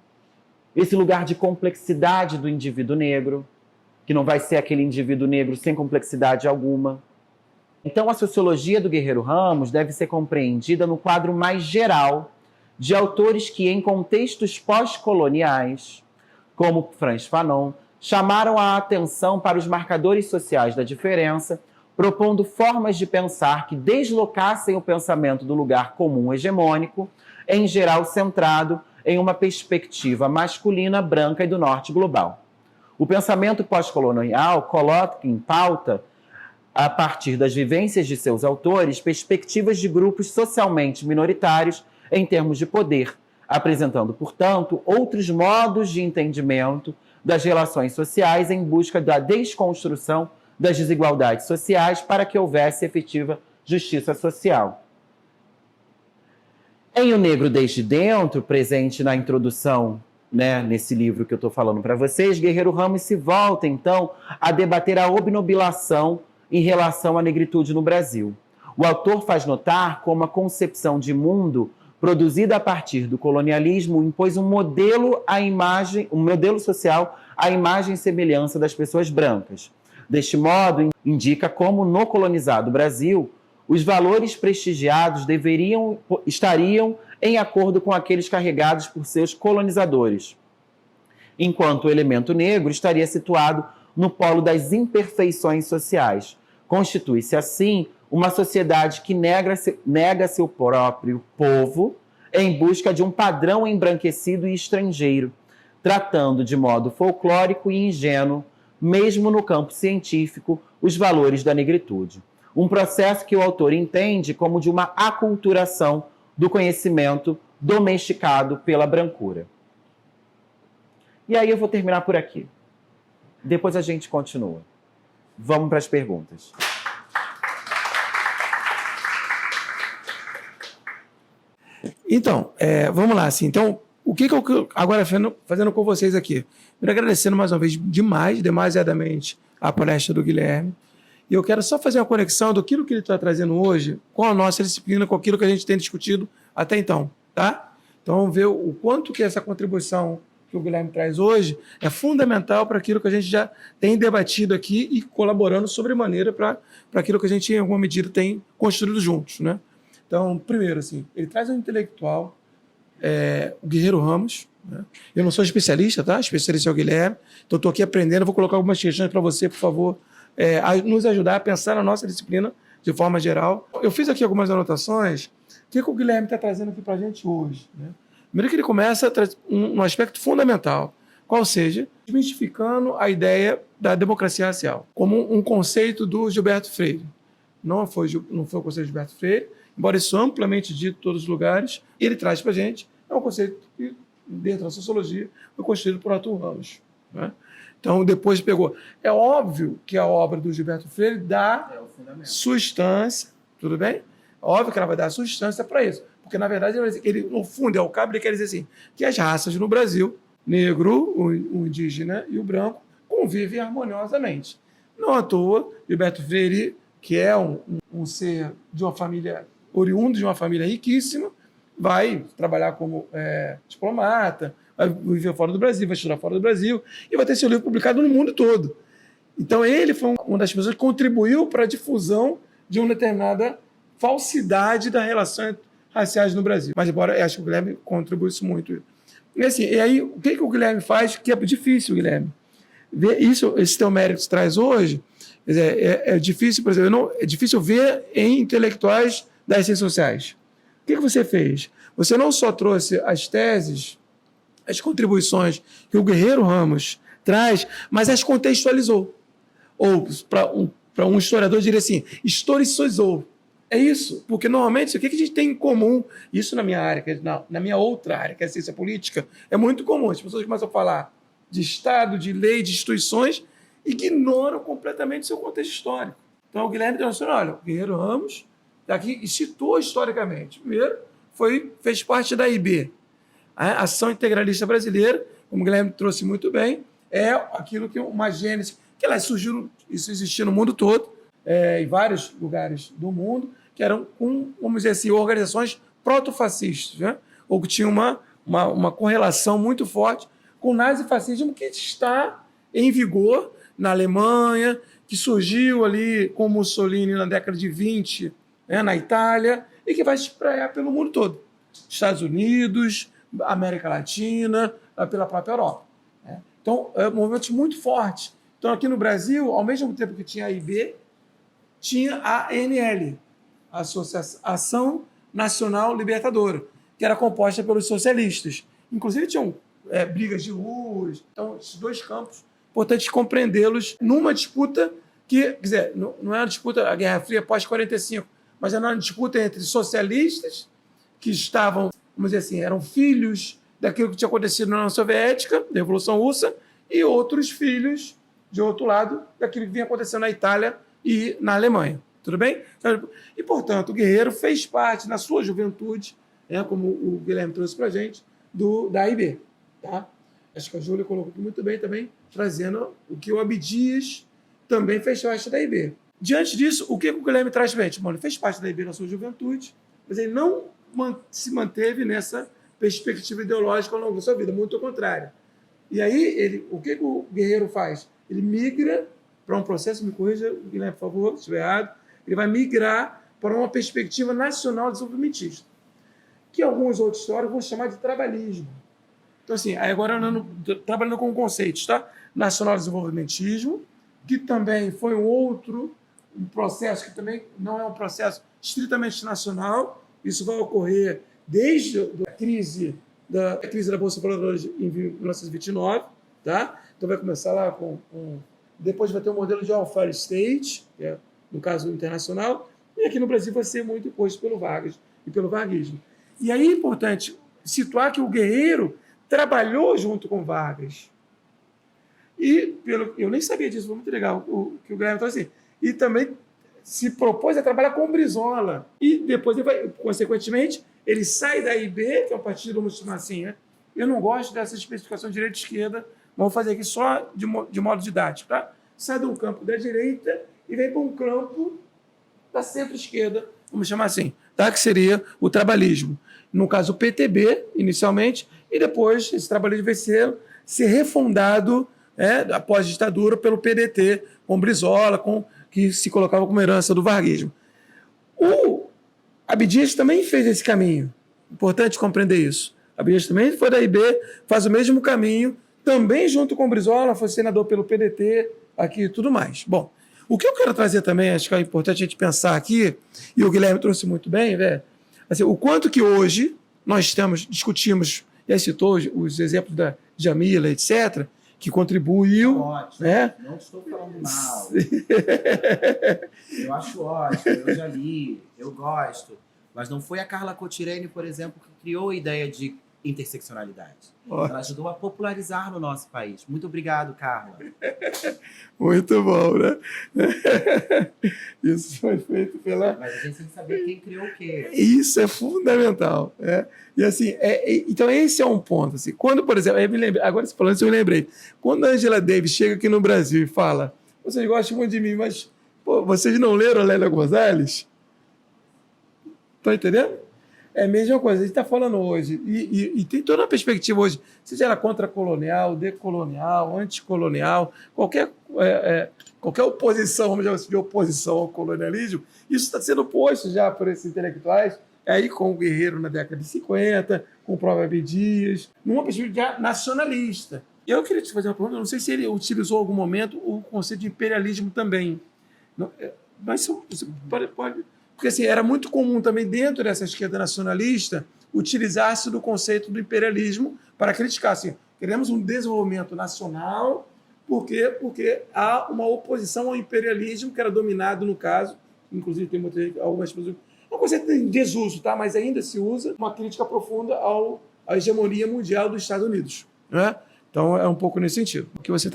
B: esse lugar de complexidade do indivíduo negro, que não vai ser aquele indivíduo negro sem complexidade alguma. Então, a sociologia do Guerreiro Ramos deve ser compreendida no quadro mais geral de autores que, em contextos pós-coloniais, como Frantz Fanon, chamaram a atenção para os marcadores sociais da diferença, propondo formas de pensar que deslocassem o pensamento do lugar comum hegemônico, em geral centrado em uma perspectiva masculina, branca e do norte global. O pensamento pós-colonial coloca em pauta, a partir das vivências de seus autores, perspectivas de grupos socialmente minoritários em termos de poder, apresentando, portanto, outros modos de entendimento das relações sociais em busca da desconstrução das desigualdades sociais para que houvesse efetiva justiça social. Em O Negro Desde Dentro, presente na introdução, né, nesse livro que eu estou falando para vocês, Guerreiro Ramos se volta, então, a debater a obnubilação em relação à negritude no Brasil. O autor faz notar como a concepção de mundo produzida a partir do colonialismo impôs um modelo social à imagem e semelhança das pessoas brancas. Deste modo, indica como no colonizado Brasil, os valores prestigiados estariam em acordo com aqueles carregados por seus colonizadores, enquanto o elemento negro estaria situado no polo das imperfeições sociais. Constitui-se, assim, uma sociedade que nega seu próprio povo em busca de um padrão embranquecido e estrangeiro, tratando de modo folclórico e ingênuo, mesmo no campo científico, os valores da negritude. Um processo que o autor entende como de uma aculturação do conhecimento domesticado pela brancura. E aí eu vou terminar por aqui. Depois a gente continua. Vamos para as perguntas.
A: Então, vamos lá. Assim, então, o que eu agora fazendo com vocês aqui? Primeiro, agradecendo mais uma vez demasiadamente a palestra do Guilherme. E eu quero só fazer uma conexão do que ele está trazendo hoje com a nossa disciplina, com aquilo que a gente tem discutido até então. Tá? Então, vamos ver o quanto que essa contribuição que o Guilherme traz hoje é fundamental para aquilo que a gente já tem debatido aqui e colaborando sobremaneira para aquilo que a gente, em alguma medida, tem construído juntos. Né? Então, primeiro, assim, ele traz um intelectual, o Guerreiro Ramos. Né? Eu não sou especialista, tá? Especialista é o Guilherme. Então, estou aqui aprendendo. Vou colocar algumas questões para você, por favor, nos ajudar a pensar na nossa disciplina de forma geral. Eu fiz aqui algumas anotações. O que o Guilherme está trazendo aqui para a gente hoje? Né? Primeiro que ele começa a trazer um aspecto fundamental, qual seja, desmistificando a ideia da democracia racial, como um conceito do Gilberto Freire. Não foi o conceito de Gilberto Freire, embora isso amplamente dito em todos os lugares, ele traz para a gente, é um conceito que, dentro da sociologia, foi construído por Arthur Ramos. Né? Então, depois pegou. É óbvio que a obra do Gilberto Freire dá substância, tudo bem? É óbvio que ela vai dar substância para isso. Porque, na verdade, ele, no fundo, o cabo, ele quer dizer assim, que as raças no Brasil, negro, o indígena e o branco, convivem harmoniosamente. Não à toa, Gilberto Freire, que é um ser de uma família, oriundo de uma família riquíssima, vai trabalhar como diplomata, vai viver fora do Brasil, vai estudar fora do Brasil, e vai ter seu livro publicado no mundo todo. Então, ele foi uma das pessoas que contribuiu para a difusão de uma determinada falsidade da relação raciais no Brasil. Mas, embora eu acho que o Guilherme contribui isso muito. E, assim, e aí, o que o Guilherme faz que é difícil, Guilherme? Ver isso, esse teu mérito que traz hoje, é difícil, por exemplo, é difícil ver em intelectuais das ciências sociais. O que você fez? Você não só trouxe as teses, as contribuições que o Guerreiro Ramos traz, mas as contextualizou. Ou, para um historiador, diria assim, historicizou. É isso, porque normalmente o que a gente tem em comum, isso na minha área, na minha outra área, que é a ciência política, é muito comum. As pessoas começam a falar de Estado, de lei, de instituições, e ignoram completamente o seu contexto histórico. Então o Guilherme trouxe, olha, o Guerreiro Ramos aqui citou historicamente. Primeiro, fez parte da AIB, a Ação Integralista Brasileira, como o Guilherme trouxe muito bem, é aquilo que uma gênese, que ela surgiu, isso existia no mundo todo, em vários lugares do mundo, que eram, vamos dizer assim, organizações protofascistas, né? Ou que tinham uma correlação muito forte com o nazifascismo que está em vigor na Alemanha, que surgiu ali com Mussolini na década de 20, né, na Itália, e que vai se espraiar pelo mundo todo. Estados Unidos, América Latina, pela própria Europa. Né? Então, movimentos muito fortes. Então, aqui no Brasil, ao mesmo tempo que tinha a IB, tinha a ANL, a Associação Nacional Libertadora, que era composta pelos socialistas. Inclusive, tinham brigas de ruas. Então, esses dois campos, importante compreendê-los numa disputa que, quer dizer, não é uma disputa, a Guerra Fria pós-45, mas era uma disputa entre socialistas, que estavam, vamos dizer assim, eram filhos daquilo que tinha acontecido na União Soviética, da Revolução Russa, e outros filhos, de outro lado, daquilo que vinha acontecendo na Itália e na Alemanha. Tudo bem? E, portanto, o Guerreiro fez parte, na sua juventude, como o Guilherme trouxe para a gente, da AIB. Tá? Acho que a Júlia colocou aqui muito bem também, trazendo o que o Abdias também fez parte da AIB. Diante disso, o que o Guilherme traz para a gente? Bom, ele fez parte da AIB na sua juventude, mas ele não se manteve nessa perspectiva ideológica ao longo da sua vida, muito ao contrário. E aí, o que o Guerreiro faz? Ele migra para um processo, me corrija, Guilherme, por favor, se estiver errado, ele vai migrar para uma perspectiva nacional desenvolvimentista, que alguns outros teóricos vão chamar de trabalhismo. Então, assim, agora trabalhando com conceitos, tá? Nacional desenvolvimentismo, que também foi um processo que também não é um processo estritamente nacional. Isso vai ocorrer desde a crise da Bolsa de Valores em 1929, tá? Então vai começar lá depois vai ter um modelo de welfare state, que é, no caso internacional, e aqui no Brasil vai ser muito imposto pelo Vargas e pelo varguismo. E aí é importante situar que o Guerreiro trabalhou junto com Vargas. E eu nem sabia disso, foi muito legal o que o Guilherme trouxe. E também se propôs a trabalhar com o Brizola. E depois, consequentemente, ele sai da IB, que é um partido, vamos chamar assim, né? Eu não gosto dessa especificação de direita e esquerda, vamos fazer aqui só de modo didático, tá? Sai do campo da direita e vem para um campo da centro-esquerda, vamos chamar assim, tá? Que seria o trabalhismo. No caso, o PTB, inicialmente, e depois esse trabalhismo vai ser refundado após a ditadura pelo PDT, com Brizola, que se colocava como herança do varguismo. O Abdias também fez esse caminho. Importante compreender isso. Abdias também foi da IB, faz o mesmo caminho, também junto com Brizola, foi senador pelo PDT, aqui e tudo mais. Bom, o que eu quero trazer também, acho que é importante a gente pensar aqui, e o Guilherme trouxe muito bem, assim, o quanto que hoje nós discutimos, e aí citou os exemplos da Djamila, etc., que contribuiu.
B: Ótimo,
A: né?
B: Não estou falando mal. Eu acho ótimo, eu já li, eu gosto. Mas não foi a Carla Cotirene, por exemplo, que criou a ideia de interseccionalidade. Ela ajudou a popularizar no nosso país. Muito obrigado, Carla.
A: Muito bom, né? Isso foi feito pela...
B: Mas a gente tem que saber quem criou o quê.
A: Isso é fundamental. E assim, então esse é um ponto. Assim, quando, por exemplo, agora você falando isso, eu me lembrei. Quando a Angela Davis chega aqui no Brasil e fala: vocês gostam muito de mim, mas vocês não leram a Lélia Gonzalez? Estão entendendo? É a mesma coisa, a gente está falando hoje, e tem toda uma perspectiva hoje, seja ela contra-colonial, decolonial, anticolonial, qualquer oposição, vamos dizer assim, de oposição ao colonialismo, isso está sendo posto já por esses intelectuais, aí com o Guerreiro na década de 50, com o próprio Abdias, numa perspectiva nacionalista. E eu queria te fazer uma pergunta, não sei se ele utilizou em algum momento o conceito de imperialismo também, mas você pode... Porque assim, era muito comum também dentro dessa esquerda nacionalista utilizar-se do conceito do imperialismo para criticar. Assim, queremos um desenvolvimento nacional, por quê? Porque há uma oposição ao imperialismo que era dominado, no caso, inclusive tem algumas pessoas... É um conceito em desuso, tá? Mas ainda se usa uma crítica profunda à hegemonia mundial dos Estados Unidos. Né? Então, é um pouco nesse sentido. O que você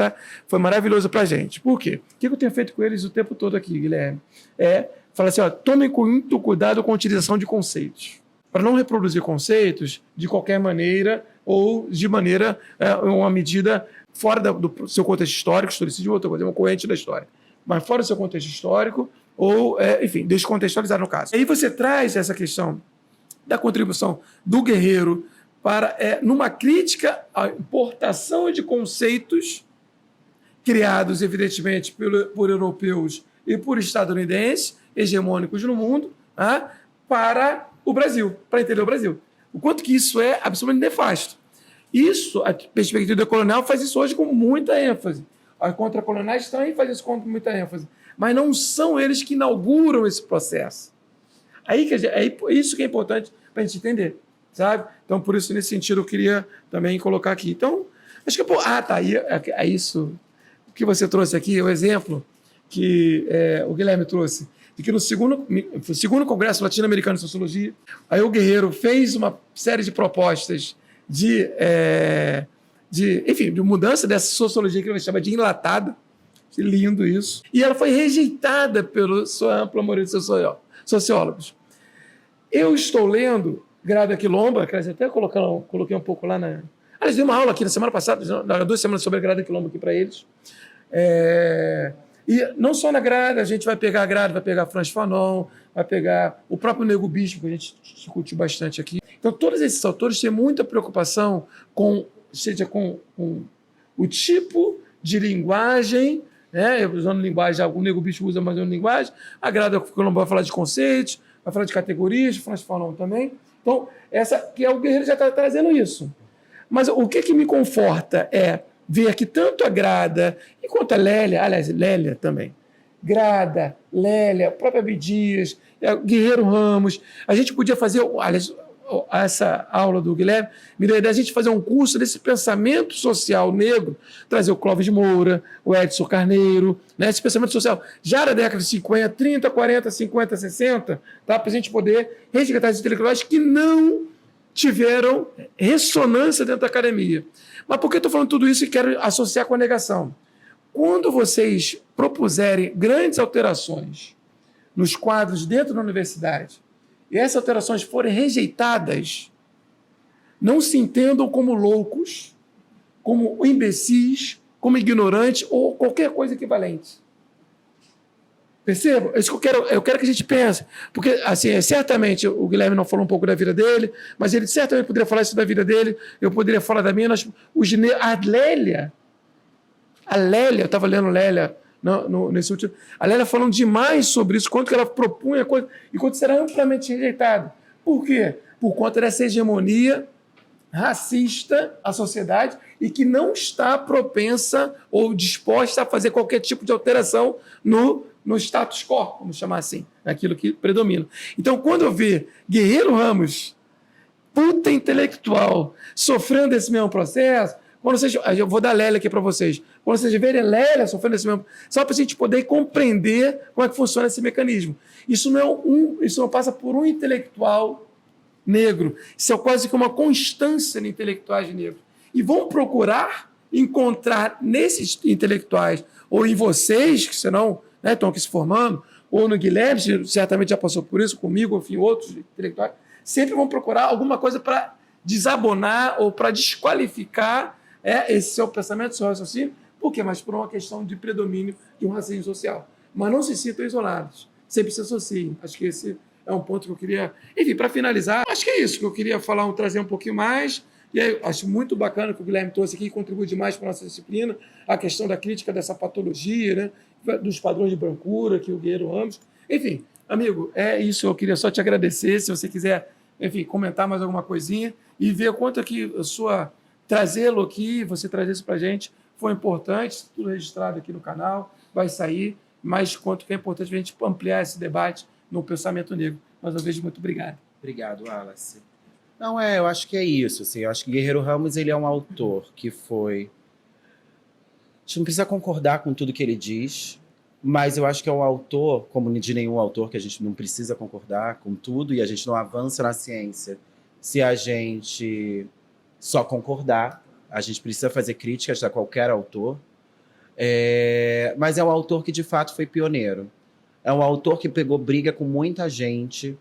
A: foi maravilhoso para a gente. Por quê? O que eu tenho feito com eles o tempo todo aqui, Guilherme? Fala assim, tomem muito cuidado com a utilização de conceitos. Para não reproduzir conceitos de qualquer maneira ou de maneira, uma medida fora do seu contexto histórico, historicismo, outra coisa, uma corrente da história. Mas fora do seu contexto histórico ou, enfim, descontextualizar no caso. Aí você traz essa questão da contribuição do Guerreiro para, numa crítica à importação de conceitos criados, evidentemente, por europeus e por estadunidenses, hegemônicos no mundo, para o Brasil, para entender o Brasil. O quanto que isso é absolutamente nefasto. Isso, a perspectiva decolonial faz isso hoje com muita ênfase. As contracoloniais também fazem isso com muita ênfase. Mas não são eles que inauguram esse processo. Isso que é importante para a gente entender, sabe? Então, por isso, nesse sentido, eu queria também colocar aqui. Então, acho que... é isso que você trouxe aqui, o exemplo que o Guilherme trouxe, de que no segundo Congresso Latino-Americano de Sociologia, aí o Guerreiro fez uma série de propostas de mudança dessa sociologia que ele chama de enlatada, lindo isso, e ela foi rejeitada pela sua ampla maioria de sociólogos. Eu estou lendo Grada Quilomba, que até coloquei um pouco lá na... Aliás, dei uma aula aqui na semana passada, 2 semanas sobre a Grada Quilomba aqui para eles. E não só na Grada, a gente vai pegar a Grada, vai pegar Franz Fanon, vai pegar o próprio Nego Bispo, que a gente discute bastante aqui. Então, todos esses autores têm muita preocupação seja com o tipo de linguagem, né? Usando linguagem, o Nego Bicho usa mais uma linguagem, a Grada Quilombola vai falar de conceitos, vai falar de categorias, nós falamos também. Então, essa que é o Guerreiro já está trazendo isso. Mas o que me conforta é ver que tanto a Grada, enquanto a Lélia, aliás, Lélia também, Grada, Lélia, a própria Abdias, Guerreiro Ramos, a gente podia fazer, aliás, essa aula do Guilherme, me deu a ideia de a gente fazer um curso desse pensamento social negro, trazer o Clóvis Moura, o Edson Carneiro, né, esse pensamento social já da década de 50, 30, 40, 50, 60, tá, para a gente poder resgatar esses intelectuais que não tiveram ressonância dentro da academia. Mas por que eu estou falando tudo isso e quero associar com a negação? Quando vocês propuserem grandes alterações nos quadros dentro da universidade, e essas alterações forem rejeitadas, não se entendam como loucos, como imbecis, como ignorantes ou qualquer coisa equivalente. Percebam? É isso que eu quero que a gente pense. Porque, assim, certamente, o Guilherme não falou um pouco da vida dele, mas ele certamente poderia falar isso da vida dele, eu poderia falar da minha. A Lélia, eu estava lendo Lélia nesse último. A Lélia falando demais sobre isso, quanto que ela propunha coisa, e quanto será amplamente rejeitado. Por quê? Por conta dessa hegemonia racista à sociedade e que não está propensa ou disposta a fazer qualquer tipo de alteração no status quo, vamos chamar assim, naquilo que predomina. Então, quando eu ver Guerreiro Ramos, puta intelectual, sofrendo esse mesmo processo, quando vocês, eu vou dar Lélia aqui para vocês, quando vocês verem Lélia sofrendo esse mesmo, só para a gente poder compreender como é que funciona esse mecanismo. Isso não passa por um intelectual negro, isso é quase que uma constância de intelectuais negros. E vão procurar encontrar nesses intelectuais, ou em vocês, que senão, né, estão aqui se formando, ou no Guilherme, certamente já passou por isso, comigo, enfim, outros intelectuais, sempre vão procurar alguma coisa para desabonar ou para desqualificar esse seu pensamento, seu raciocínio. Por quê? Mas por uma questão de predomínio de um racismo social. Mas não se sintam isolados, sempre se associem. Acho que esse é um ponto que eu queria... Enfim, para finalizar, acho que é isso que eu queria falar, trazer um pouquinho mais. E aí, acho muito bacana que o Guilherme trouxe aqui, contribui demais para a nossa disciplina, a questão da crítica dessa patologia, né, dos padrões de brancura que o Guerreiro Ramos. Enfim, amigo, é isso. Eu queria só te agradecer. Se você quiser, enfim, comentar mais alguma coisinha e ver quanto que trazê-lo aqui, você trazer isso para a gente, foi importante, tudo registrado aqui no canal, vai sair, mas quanto que é importante a gente ampliar esse debate no pensamento negro. Mais uma vez, muito obrigado.
B: Obrigado, Wallace. Não, eu acho que é isso. Assim, eu acho que Guerreiro Ramos ele é um autor que foi... A gente não precisa concordar com tudo que ele diz, mas eu acho que é um autor, como de nenhum autor, que a gente não precisa concordar com tudo e a gente não avança na ciência se a gente só concordar. A gente precisa fazer críticas a qualquer autor. Mas é um autor que, de fato, foi pioneiro. É um autor que pegou briga com muita gente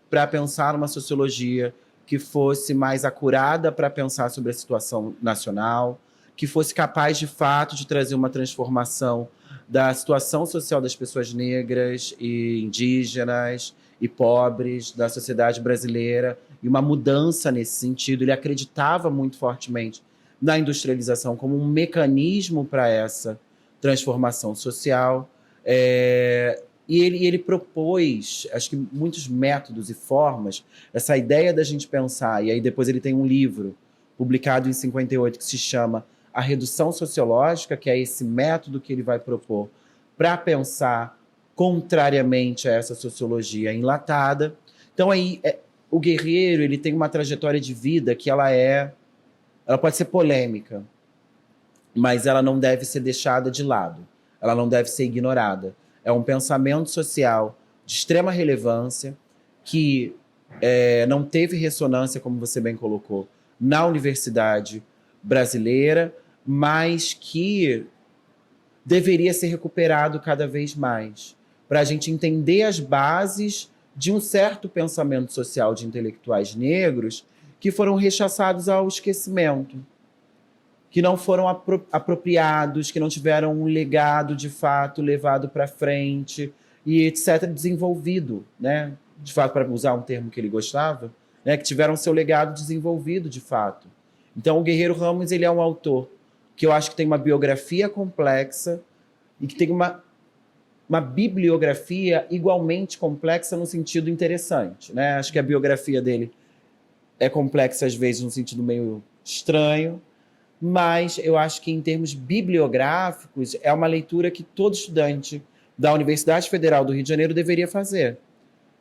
B: para pensar numa sociologia que fosse mais acurada para pensar sobre a situação nacional, que fosse capaz, de fato, de trazer uma transformação da situação social das pessoas negras e indígenas e pobres da sociedade brasileira, e uma mudança nesse sentido. Ele acreditava muito fortemente na industrialização como um mecanismo para essa transformação social. E ele propôs, acho que muitos métodos e formas, essa ideia da gente pensar, e aí depois ele tem um livro publicado em 58 que se chama A Redução Sociológica, que é esse método que ele vai propor para pensar contrariamente a essa sociologia enlatada. Então aí o Guerreiro ele tem uma trajetória de vida que ela pode ser polêmica, mas ela não deve ser deixada de lado, ela não deve ser ignorada. É um pensamento social de extrema relevância que não teve ressonância, como você bem colocou, na universidade brasileira, mas que deveria ser recuperado cada vez mais, para a gente entender as bases de um certo pensamento social de intelectuais negros que foram rechaçados ao esquecimento, que não foram apropriados, que não tiveram um legado, de fato, levado para frente e, etc., desenvolvido, né? De fato, para usar um termo que ele gostava, né? Que tiveram seu legado desenvolvido, de fato. Então, o Guerreiro Ramos, ele é um autor que eu acho que tem uma biografia complexa e que tem uma bibliografia igualmente complexa no sentido interessante, né? Acho que a biografia dele é complexa, às vezes, no sentido meio estranho, mas eu acho que, em termos bibliográficos, é uma leitura que todo estudante da Universidade Federal do Rio de Janeiro deveria fazer.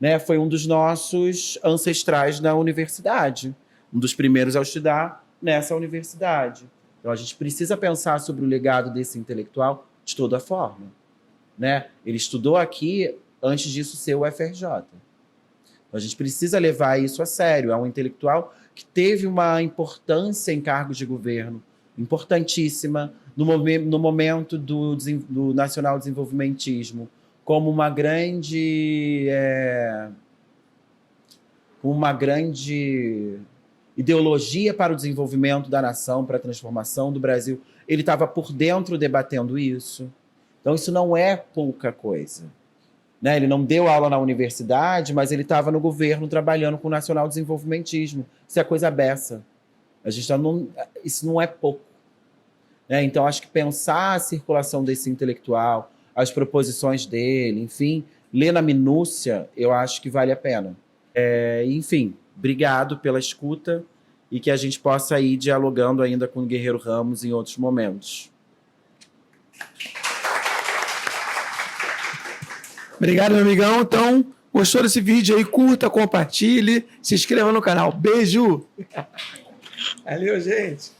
B: Né? Foi um dos nossos ancestrais na universidade, um dos primeiros a estudar nessa universidade. Então, a gente precisa pensar sobre o legado desse intelectual de toda forma. Né? Ele estudou aqui antes disso ser o FRJ. Então, a gente precisa levar isso a sério. É um intelectual que teve uma importância em cargos de governo importantíssima no momento do nacional desenvolvimentismo, como uma grande ideologia para o desenvolvimento da nação, para a transformação do Brasil. Ele estava por dentro debatendo isso. Então, isso não é pouca coisa. Né? Ele não deu aula na universidade, mas ele estava no governo trabalhando com o nacional desenvolvimentismo. Isso é coisa beça. Isso não é pouco. Né? Então, acho que pensar a circulação desse intelectual, as proposições dele, enfim, ler na minúcia, eu acho que vale a pena. Enfim, obrigado pela escuta e que a gente possa ir dialogando ainda com o Guerreiro Ramos em outros momentos.
A: Obrigado, meu amigão. Então, gostou desse vídeo aí? Curta, compartilhe, se inscreva no canal. Beijo! Valeu, gente!